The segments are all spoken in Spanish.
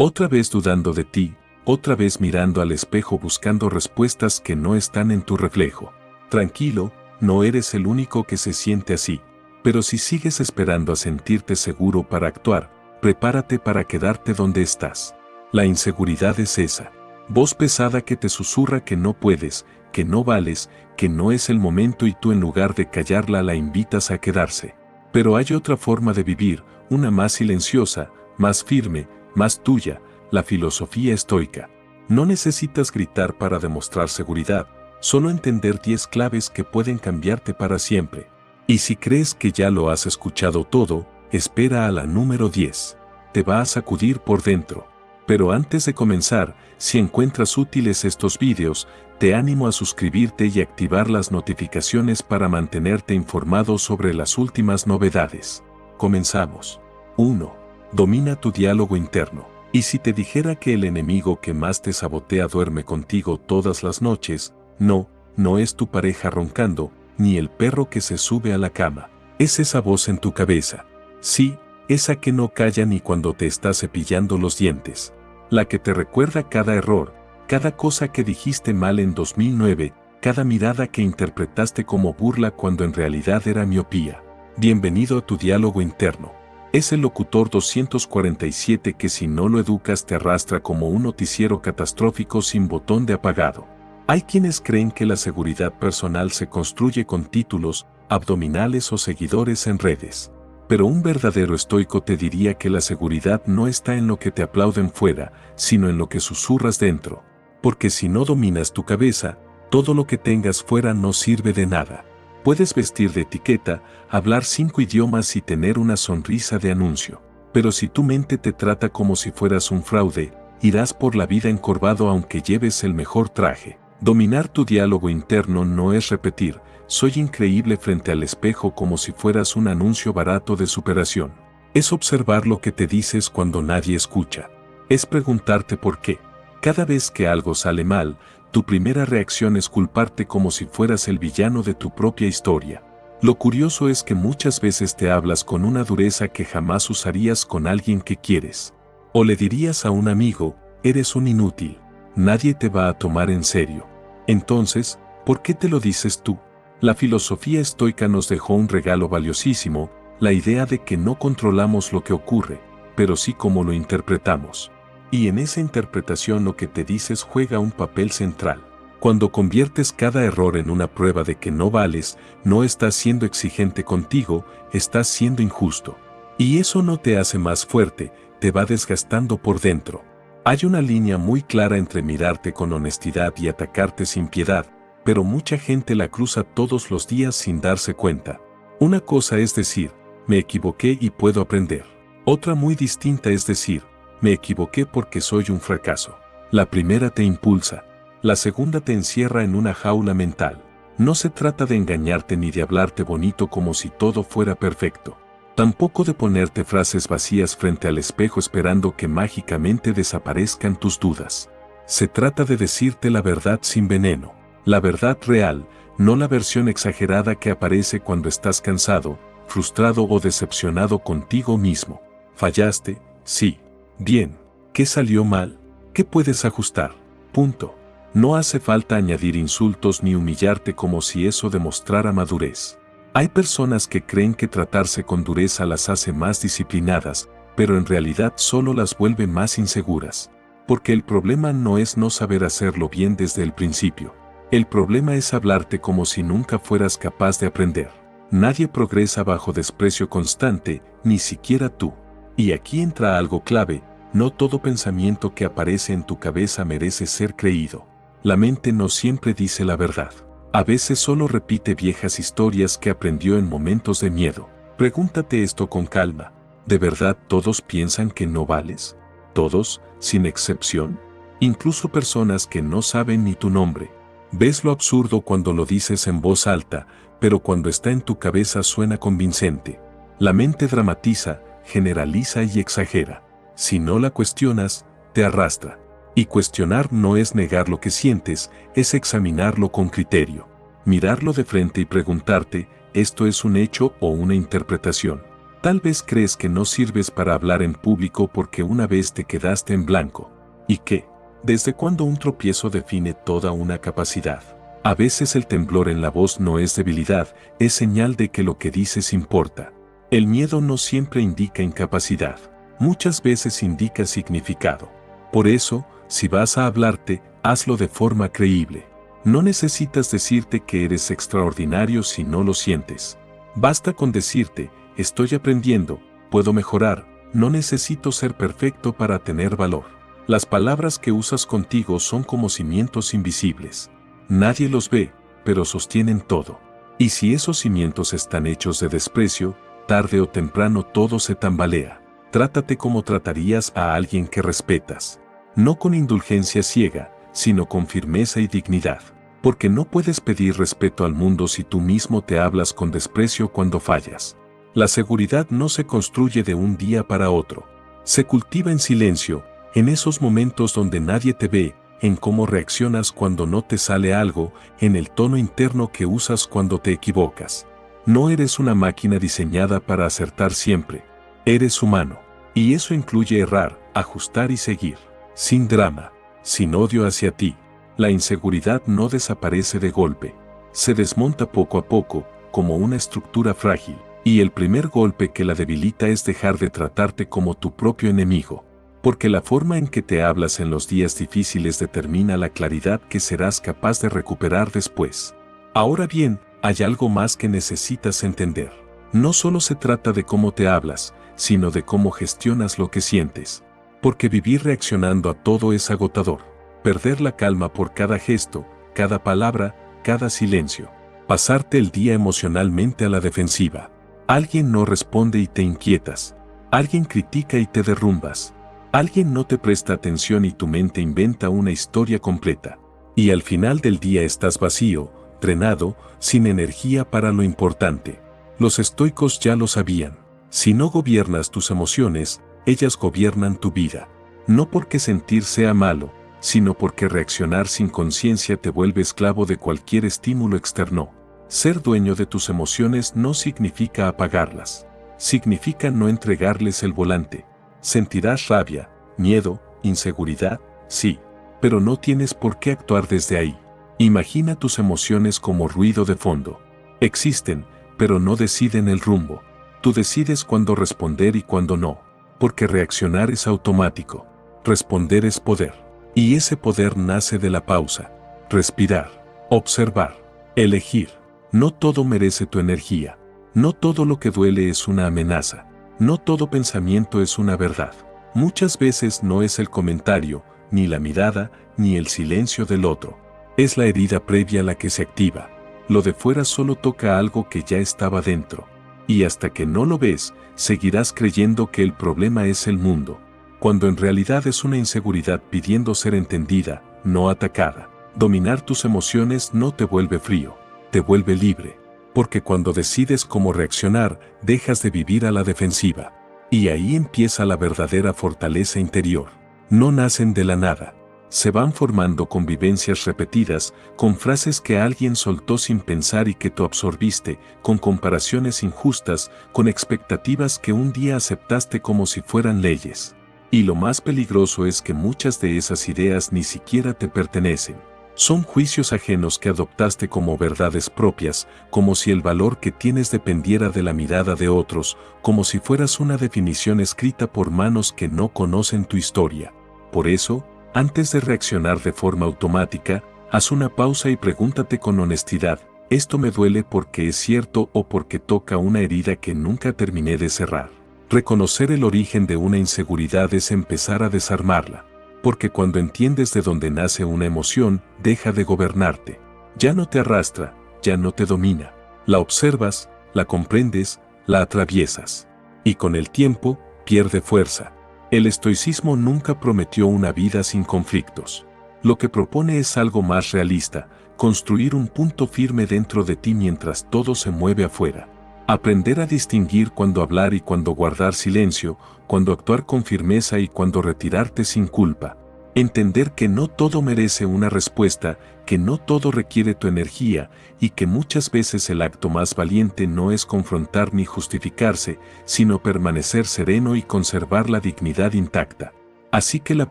Otra vez dudando de ti, otra vez mirando al espejo buscando respuestas que no están en tu reflejo. Tranquilo, no eres el único que se siente así. Pero si sigues esperando a sentirte seguro para actuar, prepárate para quedarte donde estás. La inseguridad es esa voz pesada que te susurra que no puedes, que no vales, que no es el momento y tú en lugar de callarla la invitas a quedarse. Pero hay otra forma de vivir, una más silenciosa, más firme, más tuya, la filosofía estoica. No necesitas gritar para demostrar seguridad, solo entender 10 claves que pueden cambiarte para siempre. Y si crees que ya lo has escuchado todo, espera a la número 10. Te va a sacudir por dentro. Pero antes de comenzar, si encuentras útiles estos vídeos, te animo a suscribirte y activar las notificaciones para mantenerte informado sobre las últimas novedades. Comenzamos. 1. Domina tu diálogo interno. Y si te dijera que el enemigo que más te sabotea duerme contigo todas las noches, no es tu pareja roncando, ni el perro que se sube a la cama. Es esa voz en tu cabeza. Sí, esa que no calla ni cuando te está cepillando los dientes. La que te recuerda cada error, cada cosa que dijiste mal en 2009, cada mirada que interpretaste como burla cuando en realidad era miopía. Bienvenido a tu diálogo interno. Es el locutor 247 que si no lo educas te arrastra como un noticiero catastrófico sin botón de apagado. Hay quienes creen que la seguridad personal se construye con títulos, abdominales o seguidores en redes. Pero un verdadero estoico te diría que la seguridad no está en lo que te aplauden fuera, sino en lo que susurras dentro. Porque si no dominas tu cabeza, todo lo que tengas fuera no sirve de nada. Puedes vestir de etiqueta, hablar 5 idiomas y tener una sonrisa de anuncio. Pero si tu mente te trata como si fueras un fraude, irás por la vida encorvado aunque lleves el mejor traje. Dominar tu diálogo interno no es repetir, soy increíble frente al espejo como si fueras un anuncio barato de superación. Es observar lo que te dices cuando nadie escucha. Es preguntarte por qué. Cada vez que algo sale mal, tu primera reacción es culparte como si fueras el villano de tu propia historia. Lo curioso es que muchas veces te hablas con una dureza que jamás usarías con alguien que quieres. O le dirías a un amigo, eres un inútil, nadie te va a tomar en serio. Entonces, ¿por qué te lo dices tú? La filosofía estoica nos dejó un regalo valiosísimo, la idea de que no controlamos lo que ocurre, pero sí cómo lo interpretamos. Y en esa interpretación lo que te dices juega un papel central. Cuando conviertes cada error en una prueba de que no vales, no estás siendo exigente contigo, estás siendo injusto. Y eso no te hace más fuerte, te va desgastando por dentro. Hay una línea muy clara entre mirarte con honestidad y atacarte sin piedad, pero mucha gente la cruza todos los días sin darse cuenta. Una cosa es decir, me equivoqué y puedo aprender. Otra muy distinta es decir, me equivoqué porque soy un fracaso. La primera te impulsa, la segunda te encierra en una jaula mental. No se trata de engañarte ni de hablarte bonito como si todo fuera perfecto. Tampoco de ponerte frases vacías frente al espejo esperando que mágicamente desaparezcan tus dudas. Se trata de decirte la verdad sin veneno. La verdad real, no la versión exagerada que aparece cuando estás cansado, frustrado o decepcionado contigo mismo. ¿Fallaste? Sí. Bien. ¿Qué salió mal? ¿Qué puedes ajustar? Punto. No hace falta añadir insultos ni humillarte como si eso demostrara madurez. Hay personas que creen que tratarse con dureza las hace más disciplinadas, pero en realidad solo las vuelve más inseguras. Porque el problema no es no saber hacerlo bien desde el principio. El problema es hablarte como si nunca fueras capaz de aprender. Nadie progresa bajo desprecio constante, ni siquiera tú. Y aquí entra algo clave, no todo pensamiento que aparece en tu cabeza merece ser creído. La mente no siempre dice la verdad. A veces solo repite viejas historias que aprendió en momentos de miedo. Pregúntate esto con calma. ¿De verdad todos piensan que no vales? ¿Todos, sin excepción? Incluso personas que no saben ni tu nombre. Ves lo absurdo cuando lo dices en voz alta, pero cuando está en tu cabeza suena convincente. La mente dramatiza, generaliza y exagera. Si no la cuestionas, te arrastra. Y cuestionar no es negar lo que sientes, es examinarlo con criterio. Mirarlo de frente y preguntarte, ¿esto es un hecho o una interpretación? Tal vez crees que no sirves para hablar en público porque una vez te quedaste en blanco. ¿Y qué? ¿Desde cuándo un tropiezo define toda una capacidad? A veces el temblor en la voz no es debilidad, es señal de que lo que dices importa. El miedo no siempre indica incapacidad. Muchas veces indica significado. Por eso, si vas a hablarte, hazlo de forma creíble. No necesitas decirte que eres extraordinario si no lo sientes. Basta con decirte, estoy aprendiendo, puedo mejorar, no necesito ser perfecto para tener valor. Las palabras que usas contigo son como cimientos invisibles. Nadie los ve, pero sostienen todo. Y si esos cimientos están hechos de desprecio, tarde o temprano todo se tambalea. Trátate como tratarías a alguien que respetas. No con indulgencia ciega, sino con firmeza y dignidad. Porque no puedes pedir respeto al mundo si tú mismo te hablas con desprecio cuando fallas. La seguridad no se construye de un día para otro. Se cultiva en silencio, en esos momentos donde nadie te ve, en cómo reaccionas cuando no te sale algo, en el tono interno que usas cuando te equivocas. No eres una máquina diseñada para acertar siempre. Eres humano. Y eso incluye errar, ajustar y seguir. Sin drama, sin odio hacia ti. La inseguridad no desaparece de golpe. Se desmonta poco a poco, como una estructura frágil. Y el primer golpe que la debilita es dejar de tratarte como tu propio enemigo. Porque la forma en que te hablas en los días difíciles determina la claridad que serás capaz de recuperar después. Ahora bien, hay algo más que necesitas entender. No solo se trata de cómo te hablas, sino de cómo gestionas lo que sientes. Porque vivir reaccionando a todo es agotador. Perder la calma por cada gesto, cada palabra, cada silencio. Pasarte el día emocionalmente a la defensiva. Alguien no responde y te inquietas. Alguien critica y te derrumbas. Alguien no te presta atención y tu mente inventa una historia completa. Y al final del día estás vacío, drenado, sin energía para lo importante. Los estoicos ya lo sabían. Si no gobiernas tus emociones, ellas gobiernan tu vida. No porque sentir sea malo, sino porque reaccionar sin conciencia te vuelve esclavo de cualquier estímulo externo. Ser dueño de tus emociones no significa apagarlas. Significa no entregarles el volante. Sentirás rabia, miedo, inseguridad, sí, pero no tienes por qué actuar desde ahí. Imagina tus emociones como ruido de fondo. Existen, pero no deciden el rumbo. Tú decides cuándo responder y cuándo no, porque reaccionar es automático. Responder es poder. Y ese poder nace de la pausa. Respirar, observar, elegir. No todo merece tu energía. No todo lo que duele es una amenaza. No todo pensamiento es una verdad. Muchas veces no es el comentario, ni la mirada, ni el silencio del otro. Es la herida previa la que se activa. Lo de fuera solo toca algo que ya estaba dentro. Y hasta que no lo ves, seguirás creyendo que el problema es el mundo, cuando en realidad es una inseguridad pidiendo ser entendida, no atacada. Dominar tus emociones no te vuelve frío, te vuelve libre. Porque cuando decides cómo reaccionar, dejas de vivir a la defensiva. Y ahí empieza la verdadera fortaleza interior. No nacen de la nada. Se van formando con vivencias repetidas, con frases que alguien soltó sin pensar y que tú absorbiste, con comparaciones injustas, con expectativas que un día aceptaste como si fueran leyes. Y lo más peligroso es que muchas de esas ideas ni siquiera te pertenecen. Son juicios ajenos que adoptaste como verdades propias, como si el valor que tienes dependiera de la mirada de otros, como si fueras una definición escrita por manos que no conocen tu historia. Por eso, antes de reaccionar de forma automática, haz una pausa y pregúntate con honestidad, ¿esto me duele porque es cierto o porque toca una herida que nunca terminé de cerrar? Reconocer el origen de una inseguridad es empezar a desarmarla. Porque cuando entiendes de dónde nace una emoción, deja de gobernarte. Ya no te arrastra, ya no te domina. La observas, la comprendes, la atraviesas. Y con el tiempo, pierde fuerza. El estoicismo nunca prometió una vida sin conflictos. Lo que propone es algo más realista, construir un punto firme dentro de ti mientras todo se mueve afuera. Aprender a distinguir cuándo hablar y cuándo guardar silencio, cuándo actuar con firmeza y cuándo retirarte sin culpa. Entender que no todo merece una respuesta, que no todo requiere tu energía y que muchas veces el acto más valiente no es confrontar ni justificarse, sino permanecer sereno y conservar la dignidad intacta. Así que la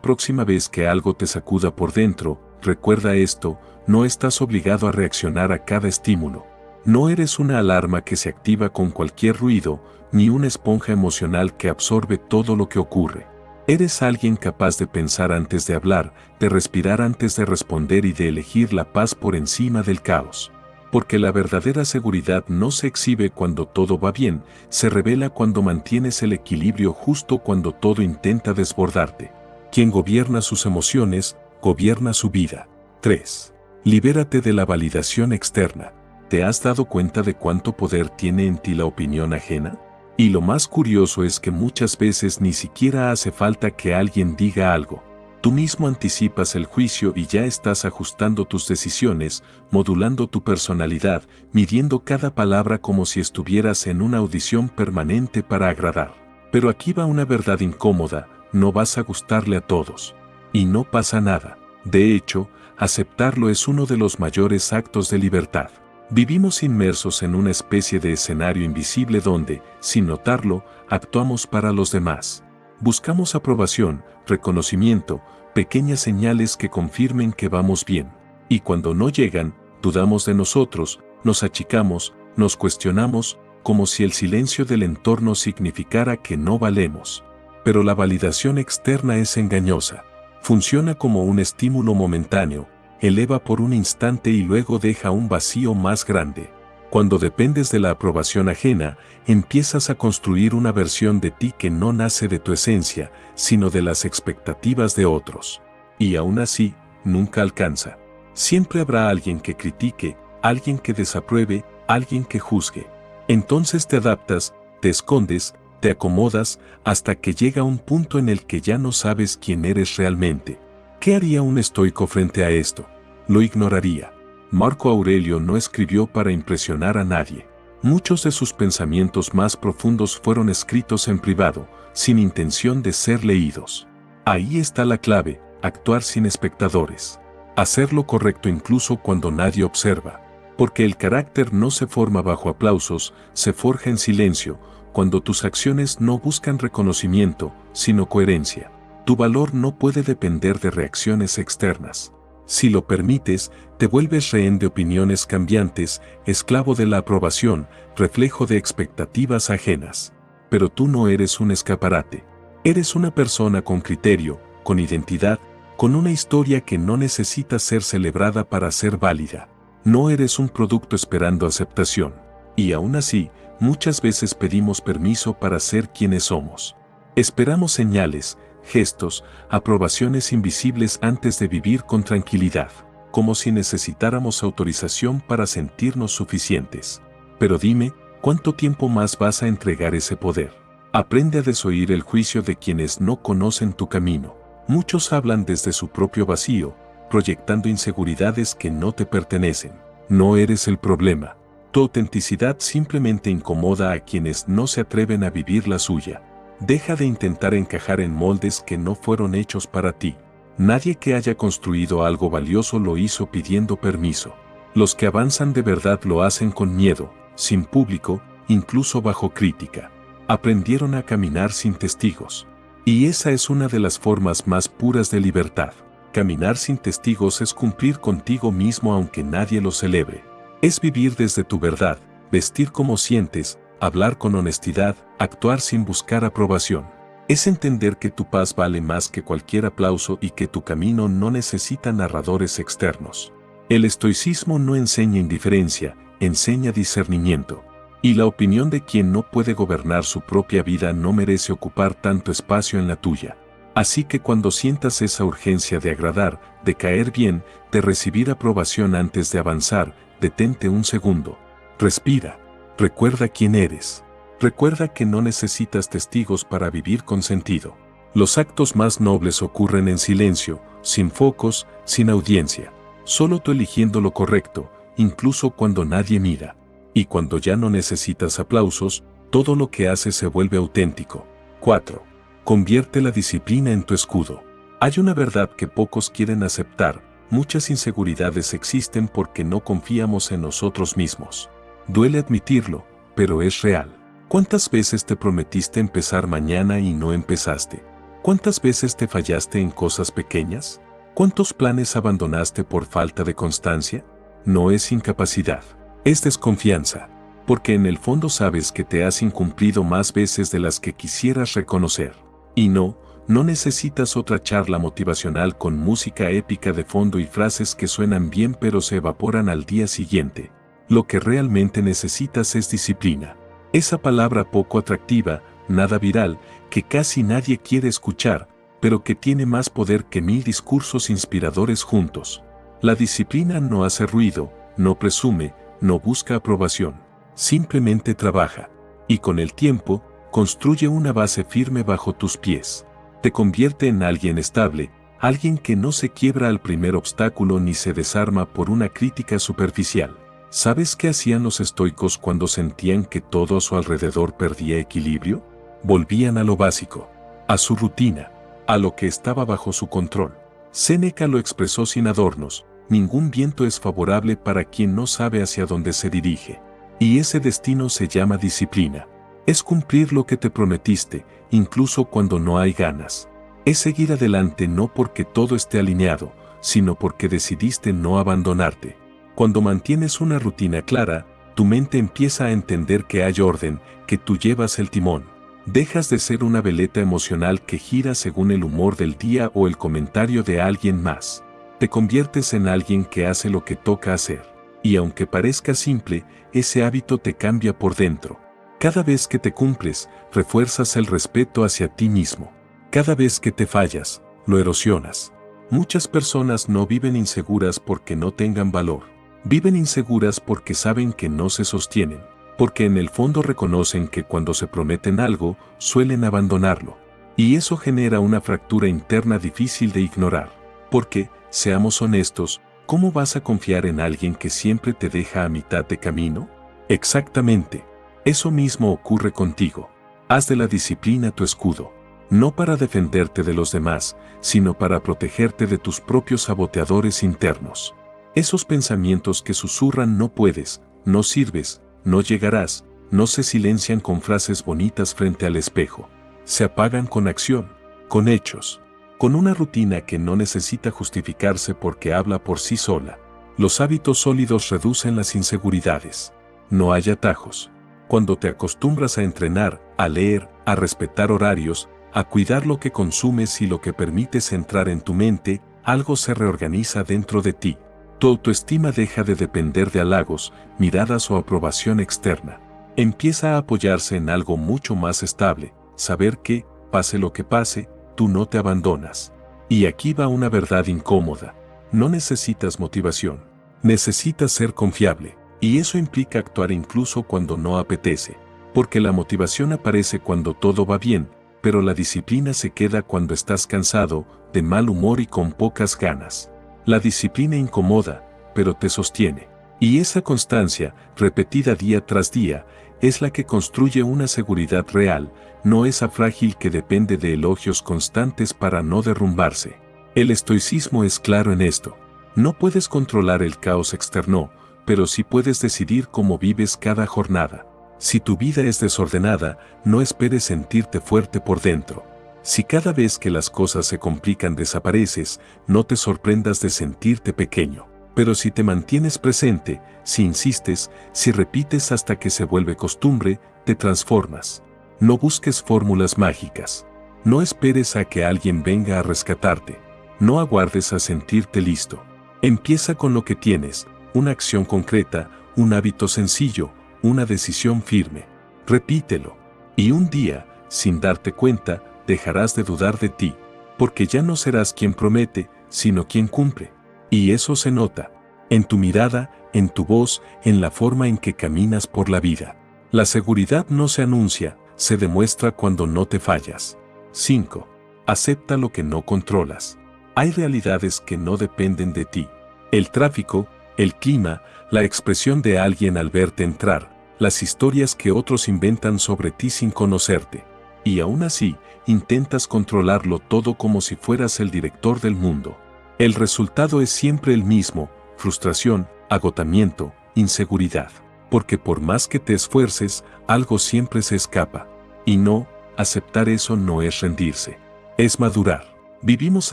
próxima vez que algo te sacuda por dentro, recuerda esto: no estás obligado a reaccionar a cada estímulo. No eres una alarma que se activa con cualquier ruido, ni una esponja emocional que absorbe todo lo que ocurre. Eres alguien capaz de pensar antes de hablar, de respirar antes de responder y de elegir la paz por encima del caos. Porque la verdadera seguridad no se exhibe cuando todo va bien, se revela cuando mantienes el equilibrio justo cuando todo intenta desbordarte. Quien gobierna sus emociones, gobierna su vida. 3. Libérate de la validación externa. ¿Te has dado cuenta de cuánto poder tiene en ti la opinión ajena? Y lo más curioso es que muchas veces ni siquiera hace falta que alguien diga algo. Tú mismo anticipas el juicio y ya estás ajustando tus decisiones, modulando tu personalidad, midiendo cada palabra como si estuvieras en una audición permanente para agradar. Pero aquí va una verdad incómoda: no vas a gustarle a todos. Y no pasa nada. De hecho, aceptarlo es uno de los mayores actos de libertad. Vivimos inmersos en una especie de escenario invisible donde, sin notarlo, actuamos para los demás. Buscamos aprobación, reconocimiento, pequeñas señales que confirmen que vamos bien. Y cuando no llegan, dudamos de nosotros, nos achicamos, nos cuestionamos, como si el silencio del entorno significara que no valemos. Pero la validación externa es engañosa. Funciona como un estímulo momentáneo, eleva por un instante y luego deja un vacío más grande. Cuando dependes de la aprobación ajena, empiezas a construir una versión de ti que no nace de tu esencia, sino de las expectativas de otros. Y aún así, nunca alcanza. Siempre habrá alguien que critique, alguien que desapruebe, alguien que juzgue. Entonces te adaptas, te escondes, te acomodas, hasta que llega un punto en el que ya no sabes quién eres realmente. ¿Qué haría un estoico frente a esto? Lo ignoraría. Marco Aurelio no escribió para impresionar a nadie. Muchos de sus pensamientos más profundos fueron escritos en privado, sin intención de ser leídos. Ahí está la clave: actuar sin espectadores. Hacer lo correcto incluso cuando nadie observa. Porque el carácter no se forma bajo aplausos, se forja en silencio, cuando tus acciones no buscan reconocimiento, sino coherencia. Tu valor no puede depender de reacciones externas. Si lo permites, te vuelves rehén de opiniones cambiantes, esclavo de la aprobación, reflejo de expectativas ajenas. Pero tú no eres un escaparate. Eres una persona con criterio, con identidad, con una historia que no necesita ser celebrada para ser válida. No eres un producto esperando aceptación. Y aún así, muchas veces pedimos permiso para ser quienes somos. Esperamos señales, gestos, aprobaciones invisibles antes de vivir con tranquilidad, como si necesitáramos autorización para sentirnos suficientes. Pero dime, ¿cuánto tiempo más vas a entregar ese poder? Aprende a desoír el juicio de quienes no conocen tu camino. Muchos hablan desde su propio vacío, proyectando inseguridades que no te pertenecen. No eres el problema. Tu autenticidad simplemente incomoda a quienes no se atreven a vivir la suya. Deja de intentar encajar en moldes que no fueron hechos para ti. Nadie que haya construido algo valioso lo hizo pidiendo permiso. Los que avanzan de verdad lo hacen con miedo, sin público, incluso bajo crítica. Aprendieron a caminar sin testigos. Y esa es una de las formas más puras de libertad. Caminar sin testigos es cumplir contigo mismo aunque nadie lo celebre. Es vivir desde tu verdad, vestir como sientes, hablar con honestidad, actuar sin buscar aprobación. Es entender que tu paz vale más que cualquier aplauso y que tu camino no necesita narradores externos. El estoicismo no enseña indiferencia, enseña discernimiento. Y la opinión de quien no puede gobernar su propia vida no merece ocupar tanto espacio en la tuya. Así que cuando sientas esa urgencia de agradar, de caer bien, de recibir aprobación antes de avanzar, detente un segundo. Respira. Recuerda quién eres. Recuerda que no necesitas testigos para vivir con sentido. Los actos más nobles ocurren en silencio, sin focos, sin audiencia. Solo tú eligiendo lo correcto, incluso cuando nadie mira. Y cuando ya no necesitas aplausos, todo lo que haces se vuelve auténtico. 4. Convierte la disciplina en tu escudo. Hay una verdad que pocos quieren aceptar: muchas inseguridades existen porque no confiamos en nosotros mismos. Duele admitirlo, pero es real. ¿Cuántas veces te prometiste empezar mañana y no empezaste? ¿Cuántas veces te fallaste en cosas pequeñas? ¿Cuántos planes abandonaste por falta de constancia? No es incapacidad, es desconfianza, porque en el fondo sabes que te has incumplido más veces de las que quisieras reconocer. Y no necesitas otra charla motivacional con música épica de fondo y frases que suenan bien pero se evaporan al día siguiente. Lo que realmente necesitas es disciplina. Esa palabra poco atractiva, nada viral, que casi nadie quiere escuchar, pero que tiene más poder que 1000 discursos inspiradores juntos. La disciplina no hace ruido, no presume, no busca aprobación. Simplemente trabaja. Y con el tiempo, construye una base firme bajo tus pies. Te convierte en alguien estable, alguien que no se quiebra al primer obstáculo ni se desarma por una crítica superficial. ¿Sabes qué hacían los estoicos cuando sentían que todo a su alrededor perdía equilibrio? Volvían a lo básico, a su rutina, a lo que estaba bajo su control. Séneca lo expresó sin adornos: ningún viento es favorable para quien no sabe hacia dónde se dirige. Y ese destino se llama disciplina. Es cumplir lo que te prometiste, incluso cuando no hay ganas. Es seguir adelante no porque todo esté alineado, sino porque decidiste no abandonarte. Cuando mantienes una rutina clara, tu mente empieza a entender que hay orden, que tú llevas el timón. Dejas de ser una veleta emocional que gira según el humor del día o el comentario de alguien más. Te conviertes en alguien que hace lo que toca hacer. Y aunque parezca simple, ese hábito te cambia por dentro. Cada vez que te cumples, refuerzas el respeto hacia ti mismo. Cada vez que te fallas, lo erosionas. Muchas personas no viven inseguras porque no tengan valor. Viven inseguras porque saben que no se sostienen, porque en el fondo reconocen que cuando se prometen algo, suelen abandonarlo. Y eso genera una fractura interna difícil de ignorar. Porque, seamos honestos, ¿cómo vas a confiar en alguien que siempre te deja a mitad de camino? Exactamente. Eso mismo ocurre contigo. Haz de la disciplina tu escudo. No para defenderte de los demás, sino para protegerte de tus propios saboteadores internos. Esos pensamientos que susurran: no puedes, no sirves, no llegarás, no se silencian con frases bonitas frente al espejo. Se apagan con acción, con hechos, con una rutina que no necesita justificarse porque habla por sí sola. Los hábitos sólidos reducen las inseguridades. No hay atajos. Cuando te acostumbras a entrenar, a leer, a respetar horarios, a cuidar lo que consumes y lo que permites entrar en tu mente, algo se reorganiza dentro de ti. Tu autoestima deja de depender de halagos, miradas o aprobación externa. Empieza a apoyarse en algo mucho más estable: saber que, pase lo que pase, tú no te abandonas. Y aquí va una verdad incómoda: no necesitas motivación, necesitas ser confiable. Y eso implica actuar incluso cuando no apetece. Porque la motivación aparece cuando todo va bien, pero la disciplina se queda cuando estás cansado, de mal humor y con pocas ganas. La disciplina incomoda, pero te sostiene. Y esa constancia, repetida día tras día, es la que construye una seguridad real, no esa frágil que depende de elogios constantes para no derrumbarse. El estoicismo es claro en esto. No puedes controlar el caos externo, pero sí puedes decidir cómo vives cada jornada. Si tu vida es desordenada, no esperes sentirte fuerte por dentro. Si cada vez que las cosas se complican desapareces, no te sorprendas de sentirte pequeño. Pero si te mantienes presente, si insistes, si repites hasta que se vuelve costumbre, te transformas. No busques fórmulas mágicas. No esperes a que alguien venga a rescatarte. No aguardes a sentirte listo. Empieza con lo que tienes: una acción concreta, un hábito sencillo, una decisión firme. Repítelo. Y un día, sin darte cuenta, dejarás de dudar de ti, porque ya no serás quien promete, sino quien cumple. Y eso se nota, en tu mirada, en tu voz, en la forma en que caminas por la vida. La seguridad no se anuncia, se demuestra cuando no te fallas. 5. Acepta lo que no controlas. Hay realidades que no dependen de ti. El tráfico, el clima, la expresión de alguien al verte entrar, las historias que otros inventan sobre ti sin conocerte. Y aún así, intentas controlarlo todo como si fueras el director del mundo. El resultado es siempre el mismo: frustración, agotamiento, inseguridad. Porque por más que te esfuerces, algo siempre se escapa. Y no, aceptar eso no es rendirse. Es madurar. Vivimos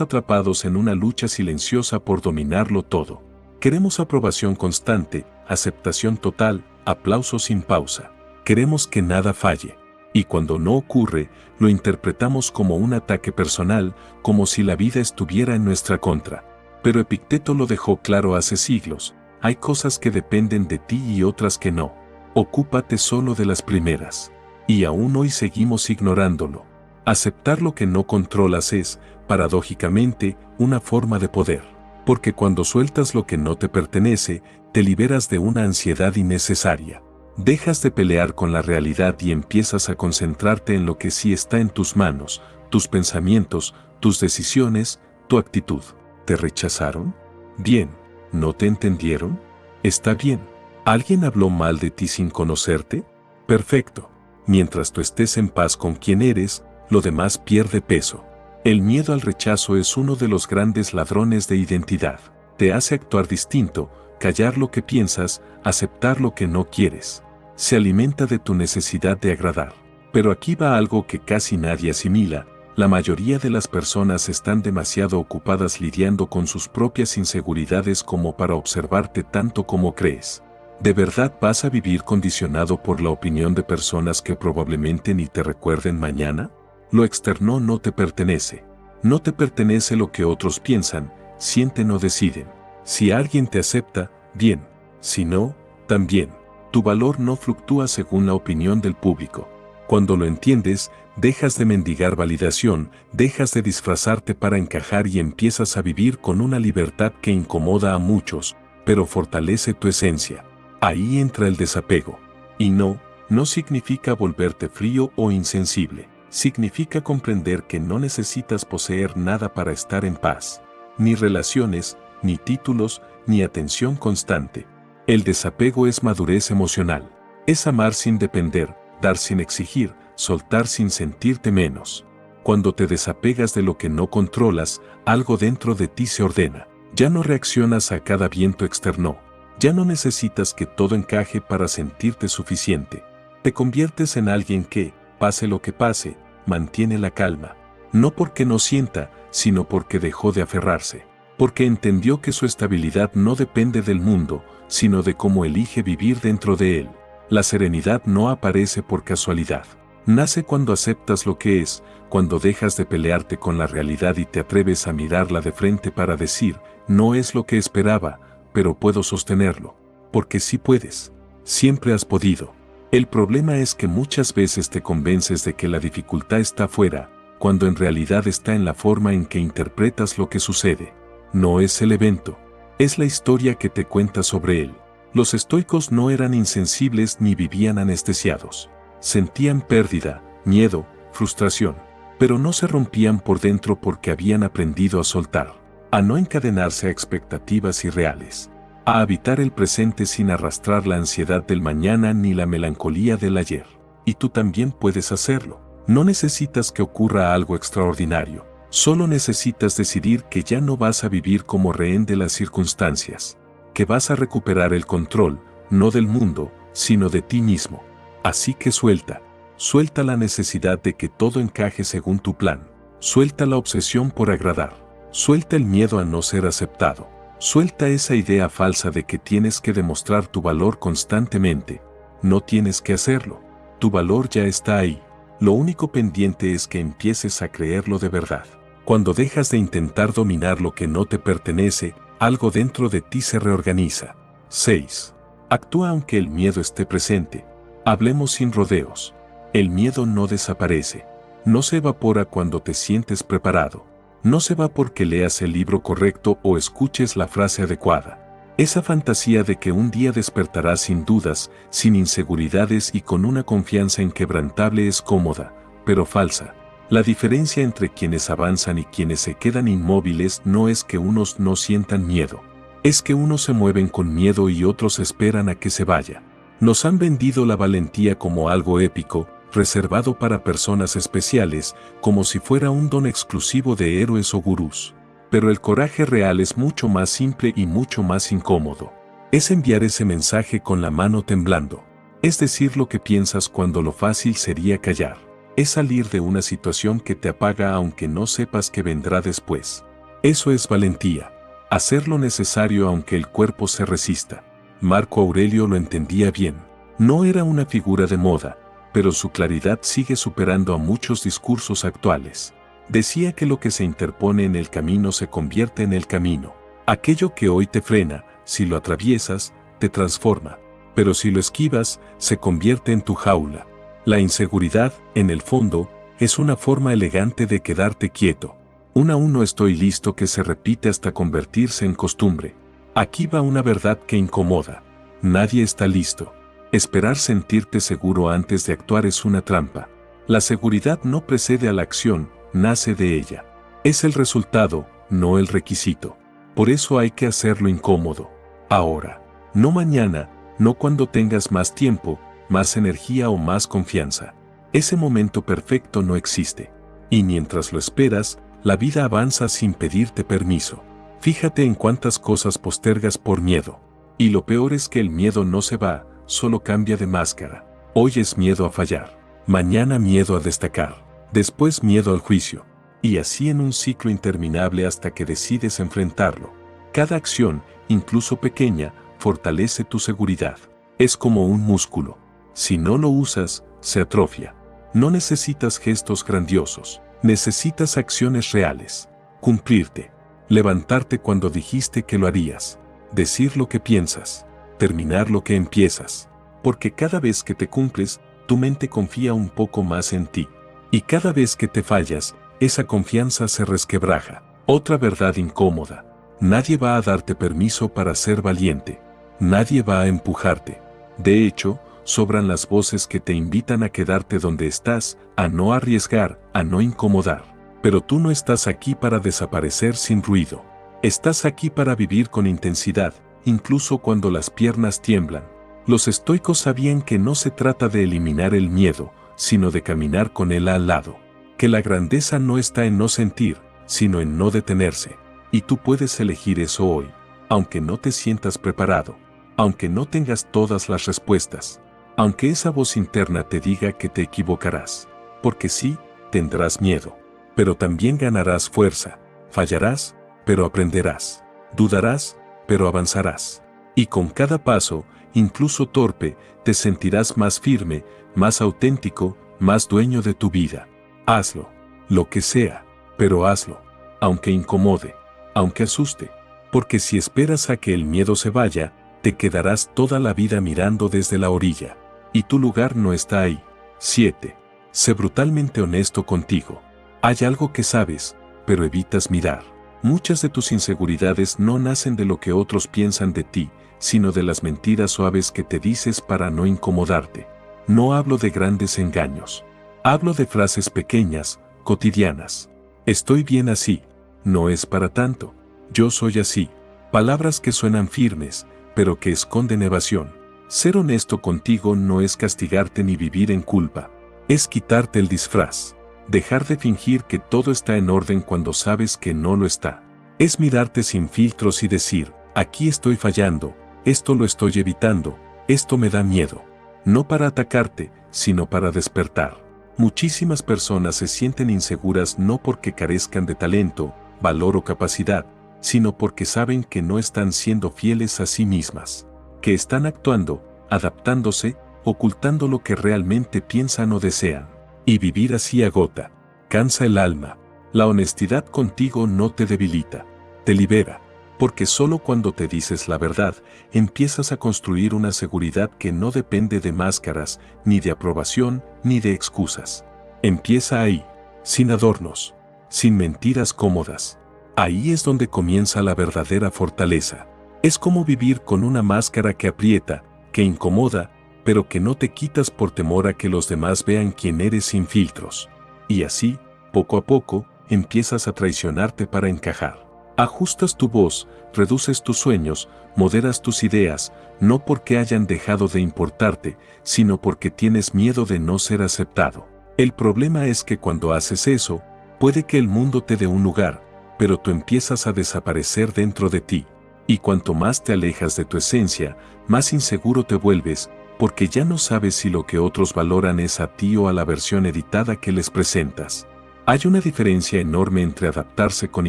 atrapados en una lucha silenciosa por dominarlo todo. Queremos aprobación constante, aceptación total, aplauso sin pausa. Queremos que nada falle. Y cuando no ocurre, lo interpretamos como un ataque personal, como si la vida estuviera en nuestra contra. Pero Epicteto lo dejó claro hace siglos: hay cosas que dependen de ti y otras que no. Ocúpate solo de las primeras. Y aún hoy seguimos ignorándolo. Aceptar lo que no controlas es, paradójicamente, una forma de poder. Porque cuando sueltas lo que no te pertenece, te liberas de una ansiedad innecesaria. Dejas de pelear con la realidad y empiezas a concentrarte en lo que sí está en tus manos: tus pensamientos, tus decisiones, tu actitud. ¿Te rechazaron? Bien. ¿No te entendieron? Está bien. ¿Alguien habló mal de ti sin conocerte? Perfecto. Mientras tú estés en paz con quien eres, lo demás pierde peso. El miedo al rechazo es uno de los grandes ladrones de identidad. Te hace actuar distinto, callar lo que piensas, aceptar lo que no quieres. Se alimenta de tu necesidad de agradar. Pero aquí va algo que casi nadie asimila: la mayoría de las personas están demasiado ocupadas lidiando con sus propias inseguridades como para observarte tanto como crees. ¿De verdad vas a vivir condicionado por la opinión de personas que probablemente ni te recuerden mañana? Lo externo no te pertenece. No te pertenece lo que otros piensan, sienten o deciden. Si alguien te acepta, bien. Si no, también. Tu valor no fluctúa según la opinión del público. Cuando lo entiendes, dejas de mendigar validación, dejas de disfrazarte para encajar y empiezas a vivir con una libertad que incomoda a muchos, pero fortalece tu esencia. Ahí entra el desapego. Y no significa volverte frío o insensible. Significa comprender que no necesitas poseer nada para estar en paz. Ni relaciones, ni títulos, ni atención constante. El desapego es madurez emocional. Es amar sin depender, dar sin exigir, soltar sin sentirte menos. Cuando te desapegas de lo que no controlas, algo dentro de ti se ordena. Ya no reaccionas a cada viento externo. Ya no necesitas que todo encaje para sentirte suficiente. Te conviertes en alguien que, pase lo que pase, mantiene la calma. No porque no sienta, sino porque dejó de aferrarse. Porque entendió que su estabilidad no depende del mundo, sino de cómo elige vivir dentro de él. La serenidad no aparece por casualidad. Nace cuando aceptas lo que es, cuando dejas de pelearte con la realidad y te atreves a mirarla de frente para decir: no es lo que esperaba, pero puedo sostenerlo. Porque sí puedes. Siempre has podido. El problema es que muchas veces te convences de que la dificultad está afuera, cuando en realidad está en la forma en que interpretas lo que sucede. No es el evento, es la historia que te cuentas sobre él. Los estoicos no eran insensibles ni vivían anestesiados. Sentían pérdida, miedo, frustración, pero no se rompían por dentro porque habían aprendido a soltar, a no encadenarse a expectativas irreales, a habitar el presente sin arrastrar la ansiedad del mañana ni la melancolía del ayer. Y tú también puedes hacerlo. No necesitas que ocurra algo extraordinario. Solo necesitas decidir que ya no vas a vivir como rehén de las circunstancias, que vas a recuperar el control, no del mundo, sino de ti mismo. Así que suelta la necesidad de que todo encaje según tu plan, suelta la obsesión por agradar, suelta el miedo a no ser aceptado, suelta esa idea falsa de que tienes que demostrar tu valor constantemente. No tienes que hacerlo, tu valor ya está ahí, lo único pendiente es que empieces a creerlo de verdad. Cuando dejas de intentar dominar lo que no te pertenece, algo dentro de ti se reorganiza. 6. Actúa aunque el miedo esté presente. Hablemos sin rodeos. El miedo no desaparece. No se evapora cuando te sientes preparado. No se va porque leas el libro correcto o escuches la frase adecuada. Esa fantasía de que un día despertarás sin dudas, sin inseguridades y con una confianza inquebrantable es cómoda, pero falsa. La diferencia entre quienes avanzan y quienes se quedan inmóviles no es que unos no sientan miedo. Es que unos se mueven con miedo y otros esperan a que se vaya. Nos han vendido la valentía como algo épico, reservado para personas especiales, como si fuera un don exclusivo de héroes o gurús. Pero el coraje real es mucho más simple y mucho más incómodo. Es enviar ese mensaje con la mano temblando. Es decir lo que piensas cuando lo fácil sería callar. Es salir de una situación que te apaga aunque no sepas que vendrá después. Eso es valentía. Hacer lo necesario aunque el cuerpo se resista. Marco Aurelio lo entendía bien. No era una figura de moda, pero su claridad sigue superando a muchos discursos actuales. Decía que lo que se interpone en el camino se convierte en el camino. Aquello que hoy te frena, si lo atraviesas, te transforma. Pero si lo esquivas, se convierte en tu jaula. La inseguridad, en el fondo, es una forma elegante de quedarte quieto. Un aún no estoy listo que se repite hasta convertirse en costumbre. Aquí va una verdad que incomoda. Nadie está listo. Esperar sentirte seguro antes de actuar es una trampa. La seguridad no precede a la acción, nace de ella. Es el resultado, no el requisito. Por eso hay que hacerlo incómodo. Ahora. No mañana, no cuando tengas más tiempo, más energía o más confianza. Ese momento perfecto no existe. Y mientras lo esperas, la vida avanza sin pedirte permiso. Fíjate en cuántas cosas postergas por miedo. Y lo peor es que el miedo no se va, solo cambia de máscara. Hoy es miedo a fallar. Mañana miedo a destacar. Después miedo al juicio. Y así en un ciclo interminable hasta que decides enfrentarlo. Cada acción, incluso pequeña, fortalece tu seguridad. Es como un músculo. Si no lo usas, se atrofia. No necesitas gestos grandiosos. Necesitas acciones reales. Cumplirte. Levantarte cuando dijiste que lo harías. Decir lo que piensas. Terminar lo que empiezas. Porque cada vez que te cumples, tu mente confía un poco más en ti. Y cada vez que te fallas, esa confianza se resquebraja. Otra verdad incómoda. Nadie va a darte permiso para ser valiente. Nadie va a empujarte. De hecho, sobran las voces que te invitan a quedarte donde estás, a no arriesgar, a no incomodar. Pero tú no estás aquí para desaparecer sin ruido. Estás aquí para vivir con intensidad, incluso cuando las piernas tiemblan. Los estoicos sabían que no se trata de eliminar el miedo, sino de caminar con él al lado. Que la grandeza no está en no sentir, sino en no detenerse. Y tú puedes elegir eso hoy, aunque no te sientas preparado, aunque no tengas todas las respuestas, aunque esa voz interna te diga que te equivocarás. Porque sí, tendrás miedo, pero también ganarás fuerza, fallarás, pero aprenderás, dudarás, pero avanzarás. Y con cada paso, incluso torpe, te sentirás más firme, más auténtico, más dueño de tu vida. Hazlo, lo que sea, pero hazlo, aunque incomode, aunque asuste, porque si esperas a que el miedo se vaya, te quedarás toda la vida mirando desde la orilla, y tu lugar no está ahí. 7. Sé brutalmente honesto contigo. Hay algo que sabes, pero evitas mirar. Muchas de tus inseguridades no nacen de lo que otros piensan de ti, sino de las mentiras suaves que te dices para no incomodarte. No hablo de grandes engaños. Hablo de frases pequeñas, cotidianas. Estoy bien así. No es para tanto. Yo soy así. Palabras que suenan firmes, pero que esconden evasión. Ser honesto contigo no es castigarte ni vivir en culpa. Es quitarte el disfraz. Dejar de fingir que todo está en orden cuando sabes que no lo está. Es mirarte sin filtros y decir, aquí estoy fallando, esto lo estoy evitando, esto me da miedo. No para atacarte, sino para despertar. Muchísimas personas se sienten inseguras no porque carezcan de talento, valor o capacidad, sino porque saben que no están siendo fieles a sí mismas. Que están actuando, adaptándose, ocultando lo que realmente piensan o desean. Y vivir así agota, cansa el alma. La honestidad contigo no te debilita, te libera, porque solo cuando te dices la verdad, empiezas a construir una seguridad que no depende de máscaras, ni de aprobación, ni de excusas. Empieza ahí, sin adornos, sin mentiras cómodas. Ahí es donde comienza la verdadera fortaleza. Es como vivir con una máscara que aprieta, que incomoda, pero que no te quitas por temor a que los demás vean quién eres sin filtros. Y así, poco a poco, empiezas a traicionarte para encajar. Ajustas tu voz, reduces tus sueños, moderas tus ideas, no porque hayan dejado de importarte, sino porque tienes miedo de no ser aceptado. El problema es que cuando haces eso, puede que el mundo te dé un lugar, pero tú empiezas a desaparecer dentro de ti. Y cuanto más te alejas de tu esencia, más inseguro te vuelves, porque ya no sabes si lo que otros valoran es a ti o a la versión editada que les presentas. Hay una diferencia enorme entre adaptarse con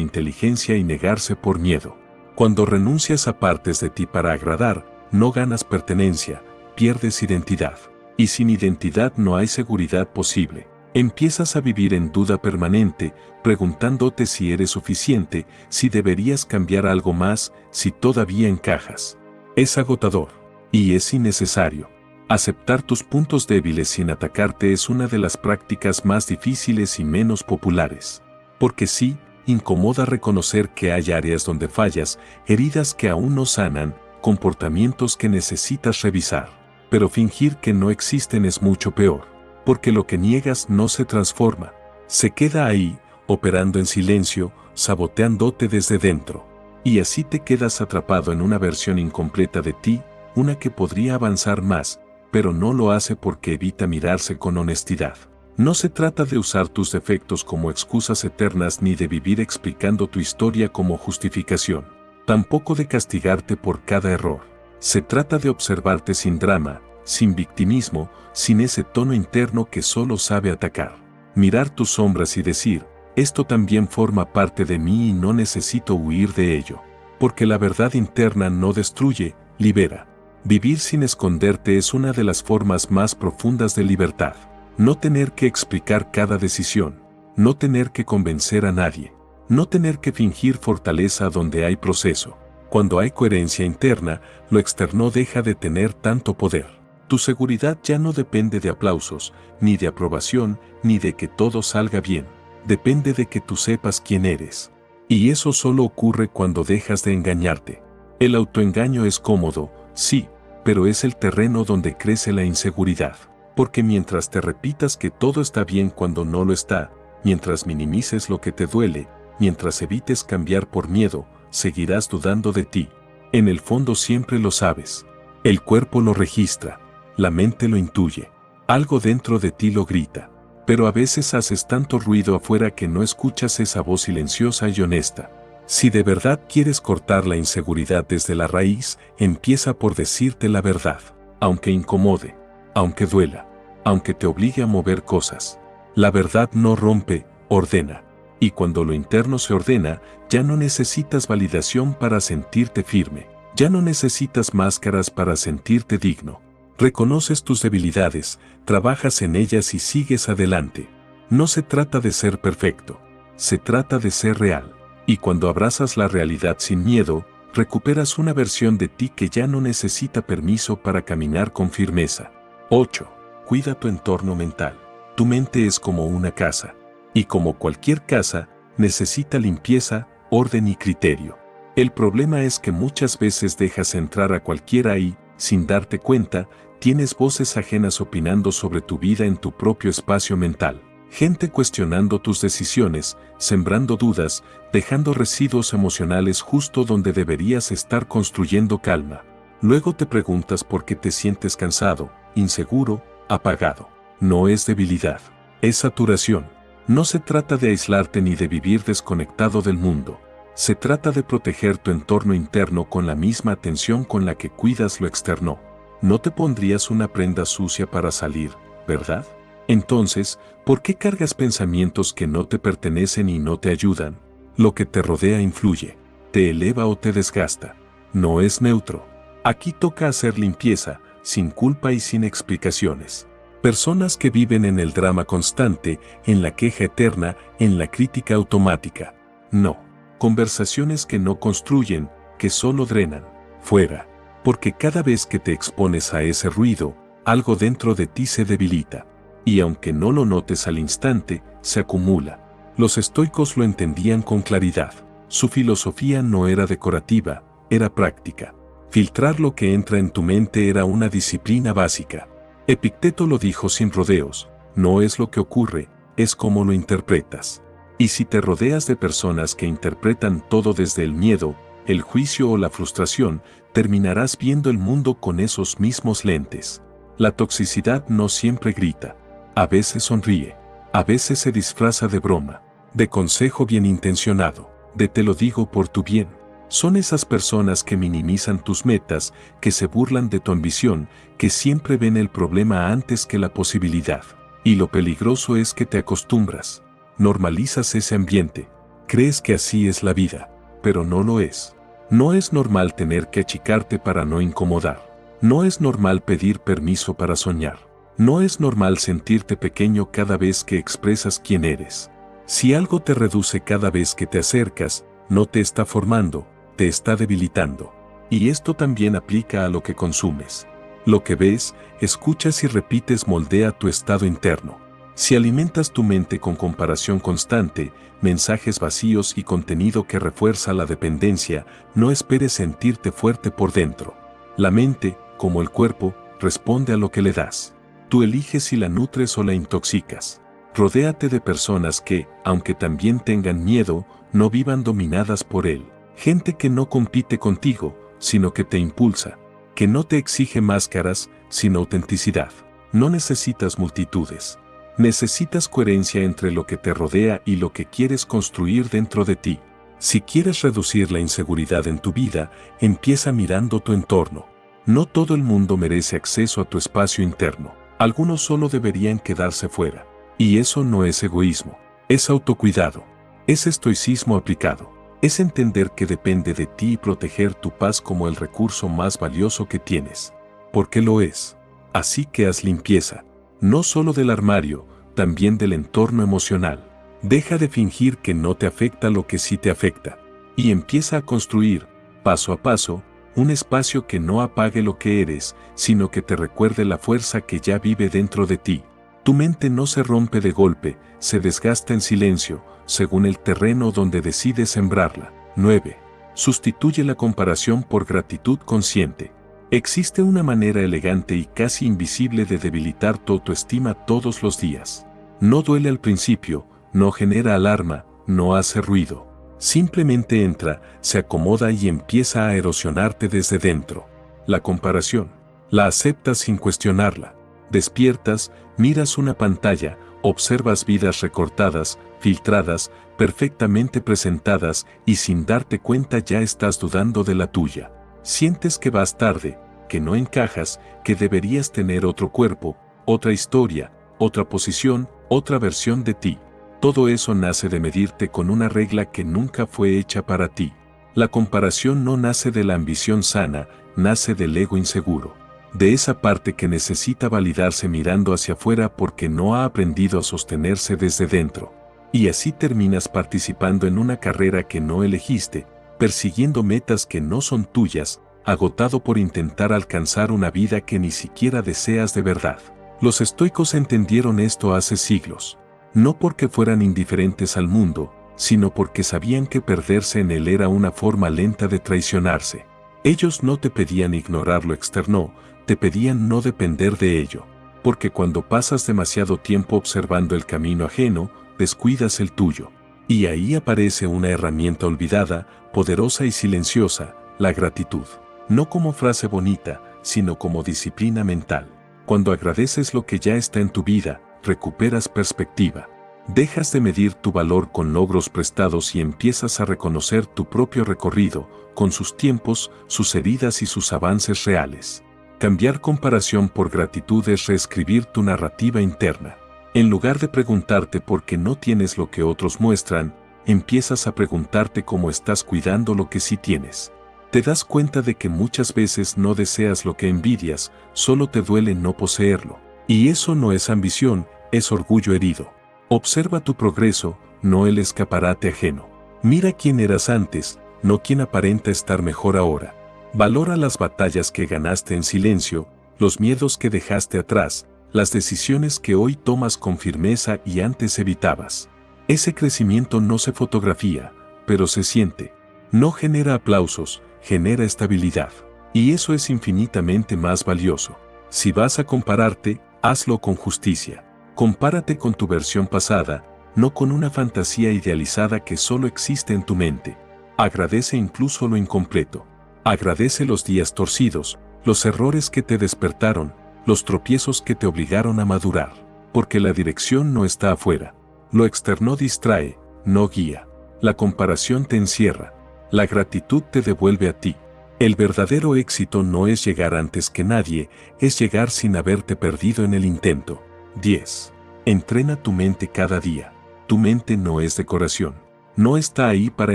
inteligencia y negarse por miedo. Cuando renuncias a partes de ti para agradar, no ganas pertenencia, pierdes identidad. Y sin identidad no hay seguridad posible. Empiezas a vivir en duda permanente, preguntándote si eres suficiente, si deberías cambiar algo más, si todavía encajas. Es agotador. Y es innecesario. Aceptar tus puntos débiles sin atacarte es una de las prácticas más difíciles y menos populares. Porque sí, incomoda reconocer que hay áreas donde fallas, heridas que aún no sanan, comportamientos que necesitas revisar. Pero fingir que no existen es mucho peor. Porque lo que niegas no se transforma. Se queda ahí, operando en silencio, saboteándote desde dentro. Y así te quedas atrapado en una versión incompleta de ti, una que podría avanzar más, pero no lo hace porque evita mirarse con honestidad. No se trata de usar tus defectos como excusas eternas ni de vivir explicando tu historia como justificación. Tampoco de castigarte por cada error. Se trata de observarte sin drama, sin victimismo, sin ese tono interno que solo sabe atacar. Mirar tus sombras y decir, esto también forma parte de mí y no necesito huir de ello. Porque la verdad interna no destruye, libera. Vivir sin esconderte es una de las formas más profundas de libertad. No tener que explicar cada decisión, no tener que convencer a nadie, no tener que fingir fortaleza donde hay proceso. Cuando hay coherencia interna, lo externo deja de tener tanto poder. Tu seguridad ya no depende de aplausos, ni de aprobación, ni de que todo salga bien. Depende de que tú sepas quién eres. Y eso solo ocurre cuando dejas de engañarte. El autoengaño es cómodo, sí, pero es el terreno donde crece la inseguridad. Porque mientras te repitas que todo está bien cuando no lo está, mientras minimices lo que te duele, mientras evites cambiar por miedo, seguirás dudando de ti. En el fondo siempre lo sabes. El cuerpo lo registra, la mente lo intuye, algo dentro de ti lo grita. Pero a veces haces tanto ruido afuera que no escuchas esa voz silenciosa y honesta. Si de verdad quieres cortar la inseguridad desde la raíz, empieza por decirte la verdad, aunque incomode, aunque duela, aunque te obligue a mover cosas. La verdad no rompe, ordena. Y cuando lo interno se ordena, ya no necesitas validación para sentirte firme, ya no necesitas máscaras para sentirte digno. Reconoces tus debilidades, trabajas en ellas y sigues adelante. No se trata de ser perfecto, se trata de ser real. Y cuando abrazas la realidad sin miedo, recuperas una versión de ti que ya no necesita permiso para caminar con firmeza. 8. Cuida tu entorno mental. Tu mente es como una casa. Y como cualquier casa, necesita limpieza, orden y criterio. El problema es que muchas veces dejas entrar a cualquiera y, sin darte cuenta, tienes voces ajenas opinando sobre tu vida en tu propio espacio mental. Gente cuestionando tus decisiones, sembrando dudas, dejando residuos emocionales justo donde deberías estar construyendo calma. Luego te preguntas por qué te sientes cansado, inseguro, apagado. No es debilidad, es saturación. No se trata de aislarte ni de vivir desconectado del mundo. Se trata de proteger tu entorno interno con la misma atención con la que cuidas lo externo. No te pondrías una prenda sucia para salir, ¿verdad? Entonces, ¿por qué cargas pensamientos que no te pertenecen y no te ayudan? Lo que te rodea influye, te eleva o te desgasta. No es neutro. Aquí toca hacer limpieza, sin culpa y sin explicaciones. Personas que viven en el drama constante, en la queja eterna, en la crítica automática. No. Conversaciones que no construyen, que solo drenan. Fuera. Porque cada vez que te expones a ese ruido, algo dentro de ti se debilita. Y aunque no lo notes al instante, se acumula. Los estoicos lo entendían con claridad. Su filosofía no era decorativa, era práctica. Filtrar lo que entra en tu mente era una disciplina básica. Epicteto lo dijo sin rodeos, no es lo que ocurre, es cómo lo interpretas. Y si te rodeas de personas que interpretan todo desde el miedo, el juicio o la frustración, terminarás viendo el mundo con esos mismos lentes. La toxicidad no siempre grita. A veces sonríe. A veces se disfraza de broma, de consejo bien intencionado, de te lo digo por tu bien. Son esas personas que minimizan tus metas, que se burlan de tu ambición, que siempre ven el problema antes que la posibilidad. Y lo peligroso es que te acostumbras. Normalizas ese ambiente. Crees que así es la vida, pero no lo es. No es normal tener que achicarte para no incomodar. No es normal pedir permiso para soñar. No es normal sentirte pequeño cada vez que expresas quién eres. Si algo te reduce cada vez que te acercas, no te está formando, te está debilitando. Y esto también aplica a lo que consumes. Lo que ves, escuchas y repites moldea tu estado interno. Si alimentas tu mente con comparación constante, mensajes vacíos y contenido que refuerza la dependencia, no esperes sentirte fuerte por dentro. La mente, como el cuerpo, responde a lo que le das. Tú eliges si la nutres o la intoxicas. Rodéate de personas que, aunque también tengan miedo, no vivan dominadas por él. Gente que no compite contigo, sino que te impulsa. Que no te exige máscaras, sino autenticidad. No necesitas multitudes. Necesitas coherencia entre lo que te rodea y lo que quieres construir dentro de ti. Si quieres reducir la inseguridad en tu vida, empieza mirando tu entorno. No todo el mundo merece acceso a tu espacio interno. Algunos solo deberían quedarse fuera. Y eso no es egoísmo. Es autocuidado. Es estoicismo aplicado. Es entender que depende de ti y proteger tu paz como el recurso más valioso que tienes. Porque lo es. Así que haz limpieza. No solo del armario, también del entorno emocional. Deja de fingir que no te afecta lo que sí te afecta. Y empieza a construir, paso a paso, un espacio que no apague lo que eres, sino que te recuerde la fuerza que ya vive dentro de ti. Tu mente no se rompe de golpe, se desgasta en silencio, según el terreno donde decides sembrarla. 9. Sustituye la comparación por gratitud consciente. Existe una manera elegante y casi invisible de debilitar tu autoestima todos los días. No duele al principio, no genera alarma, no hace ruido. Simplemente entra, se acomoda y empieza a erosionarte desde dentro. La comparación. La aceptas sin cuestionarla. Despiertas, miras una pantalla, observas vidas recortadas, filtradas, perfectamente presentadas y sin darte cuenta ya estás dudando de la tuya. Sientes que vas tarde, que no encajas, que deberías tener otro cuerpo, otra historia, otra posición, otra versión de ti. Todo eso nace de medirte con una regla que nunca fue hecha para ti. La comparación no nace de la ambición sana, nace del ego inseguro. De esa parte que necesita validarse mirando hacia afuera porque no ha aprendido a sostenerse desde dentro. Y así terminas participando en una carrera que no elegiste, persiguiendo metas que no son tuyas, agotado por intentar alcanzar una vida que ni siquiera deseas de verdad. Los estoicos entendieron esto hace siglos. No porque fueran indiferentes al mundo, sino porque sabían que perderse en él era una forma lenta de traicionarse. Ellos no te pedían ignorar lo externo, te pedían no depender de ello. Porque cuando pasas demasiado tiempo observando el camino ajeno, descuidas el tuyo. Y ahí aparece una herramienta olvidada, poderosa y silenciosa, la gratitud. No como frase bonita, sino como disciplina mental. Cuando agradeces lo que ya está en tu vida, recuperas perspectiva. Dejas de medir tu valor con logros prestados y empiezas a reconocer tu propio recorrido, con sus tiempos, sus heridas y sus avances reales. Cambiar comparación por gratitud es reescribir tu narrativa interna. En lugar de preguntarte por qué no tienes lo que otros muestran, empiezas a preguntarte cómo estás cuidando lo que sí tienes. Te das cuenta de que muchas veces no deseas lo que envidias, solo te duele no poseerlo. Y eso no es ambición, es orgullo herido. Observa tu progreso, no el escaparate ajeno. Mira quién eras antes, no quién aparenta estar mejor ahora. Valora las batallas que ganaste en silencio, los miedos que dejaste atrás, las decisiones que hoy tomas con firmeza y antes evitabas. Ese crecimiento no se fotografía, pero se siente. No genera aplausos, genera estabilidad. Y eso es infinitamente más valioso. Si vas a compararte, hazlo con justicia. Compárate con tu versión pasada, no con una fantasía idealizada que solo existe en tu mente. Agradece incluso lo incompleto. Agradece los días torcidos, los errores que te despertaron, los tropiezos que te obligaron a madurar. Porque la dirección no está afuera. Lo externo distrae, no guía. La comparación te encierra. La gratitud te devuelve a ti. El verdadero éxito no es llegar antes que nadie, es llegar sin haberte perdido en el intento. 10. Entrena tu mente cada día. Tu mente no es decoración. No está ahí para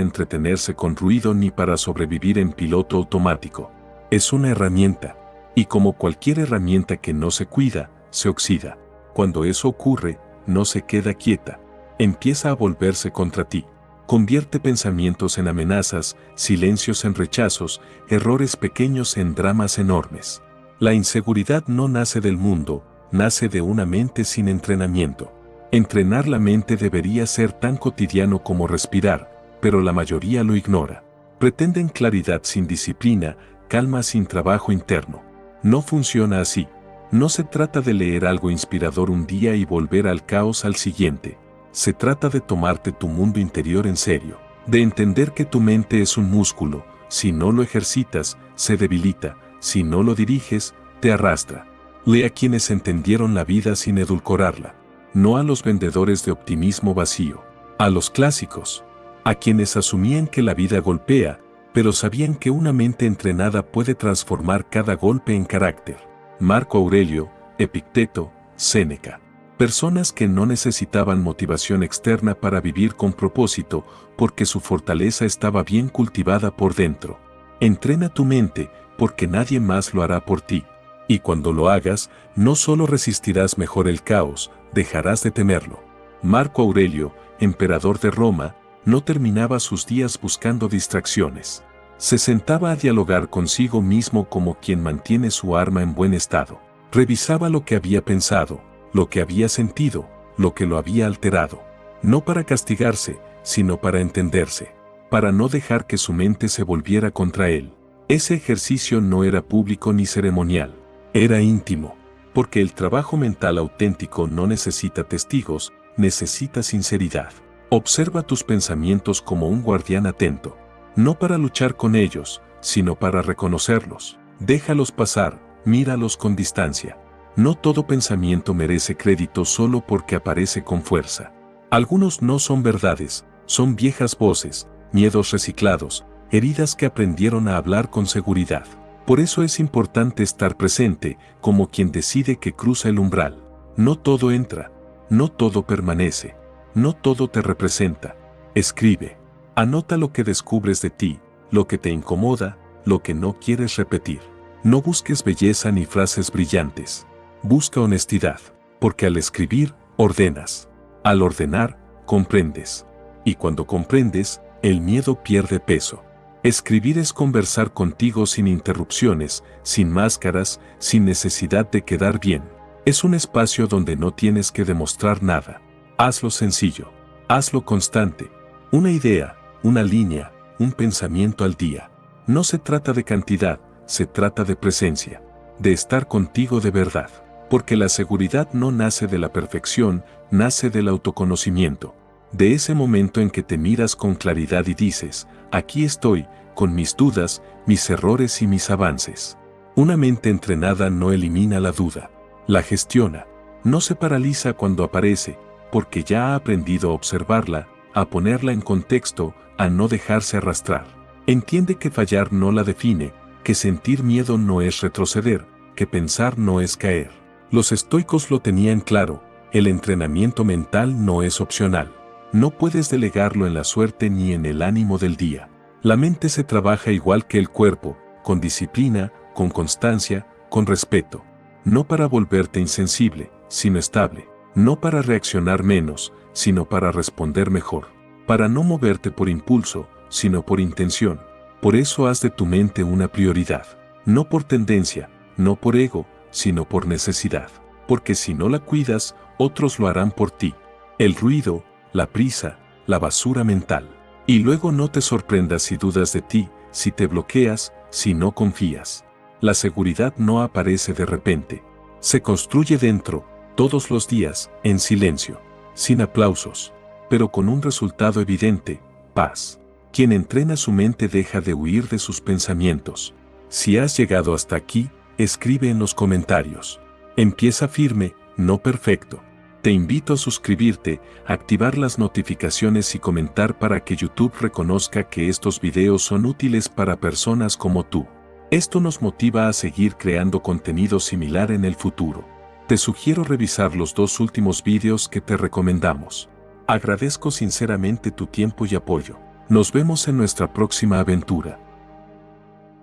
entretenerse con ruido ni para sobrevivir en piloto automático. Es una herramienta. Y como cualquier herramienta que no se cuida, se oxida. Cuando eso ocurre, no se queda quieta. Empieza a volverse contra ti. Convierte pensamientos en amenazas, silencios en rechazos, errores pequeños en dramas enormes. La inseguridad no nace del mundo, nace de una mente sin entrenamiento. Entrenar la mente debería ser tan cotidiano como respirar, pero la mayoría lo ignora. Pretenden claridad sin disciplina, calma sin trabajo interno. No funciona así. No se trata de leer algo inspirador un día y volver al caos al siguiente. Se trata de tomarte tu mundo interior en serio, de entender que tu mente es un músculo, si no lo ejercitas, se debilita, si no lo diriges, te arrastra. Lee a quienes entendieron la vida sin edulcorarla, no a los vendedores de optimismo vacío, a los clásicos, a quienes asumían que la vida golpea, pero sabían que una mente entrenada puede transformar cada golpe en carácter. Marco Aurelio, Epicteto, Séneca. Personas que no necesitaban motivación externa para vivir con propósito, porque su fortaleza estaba bien cultivada por dentro. Entrena tu mente, porque nadie más lo hará por ti. Y cuando lo hagas, no solo resistirás mejor el caos, dejarás de temerlo. Marco Aurelio, emperador de Roma, no terminaba sus días buscando distracciones. Se sentaba a dialogar consigo mismo como quien mantiene su arma en buen estado. Revisaba lo que había pensado, lo que había sentido, lo que lo había alterado. No para castigarse, sino para entenderse. Para no dejar que su mente se volviera contra él. Ese ejercicio no era público ni ceremonial. Era íntimo. Porque el trabajo mental auténtico no necesita testigos, necesita sinceridad. Observa tus pensamientos como un guardián atento. No para luchar con ellos, sino para reconocerlos. Déjalos pasar, míralos con distancia. No todo pensamiento merece crédito solo porque aparece con fuerza. Algunos no son verdades, son viejas voces, miedos reciclados, heridas que aprendieron a hablar con seguridad. Por eso es importante estar presente, como quien decide que cruza el umbral. No todo entra, no todo permanece, no todo te representa. Escribe. Anota lo que descubres de ti, lo que te incomoda, lo que no quieres repetir. No busques belleza ni frases brillantes. Busca honestidad, porque al escribir, ordenas. Al ordenar, comprendes. Y cuando comprendes, el miedo pierde peso. Escribir es conversar contigo sin interrupciones, sin máscaras, sin necesidad de quedar bien. Es un espacio donde no tienes que demostrar nada. Hazlo sencillo. Hazlo constante. Una idea, una línea, un pensamiento al día. No se trata de cantidad, se trata de presencia. De estar contigo de verdad. Porque la seguridad no nace de la perfección, nace del autoconocimiento. De ese momento en que te miras con claridad y dices, aquí estoy, con mis dudas, mis errores y mis avances. Una mente entrenada no elimina la duda, la gestiona. No se paraliza cuando aparece, porque ya ha aprendido a observarla, a ponerla en contexto, a no dejarse arrastrar. Entiende que fallar no la define, que sentir miedo no es retroceder, que pensar no es caer. Los estoicos lo tenían claro, el entrenamiento mental no es opcional. No puedes delegarlo en la suerte ni en el ánimo del día. La mente se trabaja igual que el cuerpo, con disciplina, con constancia, con respeto. No para volverte insensible, sino estable. No para reaccionar menos, sino para responder mejor. Para no moverte por impulso, sino por intención. Por eso haz de tu mente una prioridad. No por tendencia, no por ego, sino por necesidad. Porque si no la cuidas, otros lo harán por ti. El ruido, la prisa, la basura mental. Y luego no te sorprendas si dudas de ti, si te bloqueas, si no confías. La seguridad no aparece de repente. Se construye dentro, todos los días, en silencio, sin aplausos, pero con un resultado evidente: paz. Quien entrena su mente deja de huir de sus pensamientos. Si has llegado hasta aquí, escribe en los comentarios. Empieza firme, no perfecto. Te invito a suscribirte, activar las notificaciones y comentar para que YouTube reconozca que estos videos son útiles para personas como tú. Esto nos motiva a seguir creando contenido similar en el futuro. Te sugiero revisar los 2 últimos videos que te recomendamos. Agradezco sinceramente tu tiempo y apoyo. Nos vemos en nuestra próxima aventura.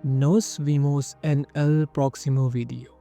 Nos vemos en el próximo video.